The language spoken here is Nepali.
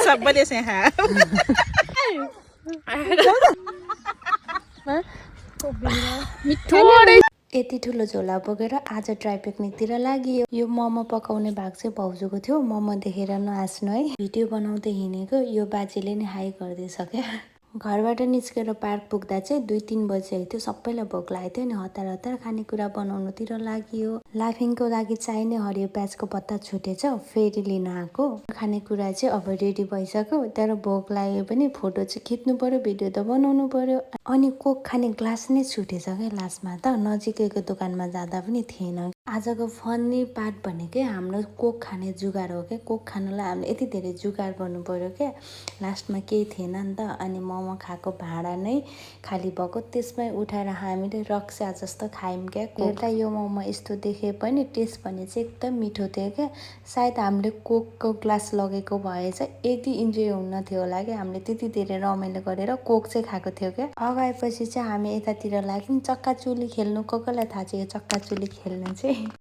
सबैले चाहिँ यति ठुलो झोला बोकेर आज ड्राई पिकनिकतिर लागि यो मोमो पकाउने भाग चाहिँ भाउजूको थियो। मोमो देखेर नहाँस्नु है, भिडियो बनाउँदै हिँडेको यो बाजेले नै हाई गर्दैछ क्या। घरबाट निस्केर पार्क पुग्दा चाहिँ 2-3 बजी थियो। सबैलाई भोक लागेको थियो नि, हतार हतार खानेकुरा बनाउनुतिर लागियो। लाफिङको लागि चाहिने हरियो प्याजको पत्ता छुटेछ, फेरि लिन आएको। खानेकुरा चाहिँ अब रेडी भइसक्यो, तर भोक लाग्यो पनि फोटो चाहिँ खिच्नु पर्यो, भिडियो त बनाउनु पर्यो। अनि कोक खाने ग्लास नै छुटेछ क्या लास्टमा त। नजिकैको दोकानमा जाँदा पनि थिएन। आजको फन्नी पार्ट भनेकै हाम्रो कोक खाने जुगार हो क्या। कोक खानलाई हामीले यति धेरै जुगार गर्नु पर्यो क्या। लास्टमा केही थिएन नि त। अनि मोमो खाएको भाँडा नै खाली भएको, त्यसमै उठाएर हामीले रक्सा जस्तो खायौँ क्या। हेर्दा यो मोमो यस्तो देखे पनि टेस्ट भने चाहिँ एकदम मिठो थियो क्या। सायद हामीले कोकको ग्लास लगेको भए चाहिँ यति इन्जोय हुन थियो होला क्या। हामीले त्यति धेरै रमाइलो गरेर कोक चाहिँ खाएको थियो क्या। अगाएपछि चाहिँ हामी यतातिर लाग्यौँ चक्काचुली खेल्नु। को कोलाई थाहा छ यो चक्काचुली खेल्नु चाहिँ?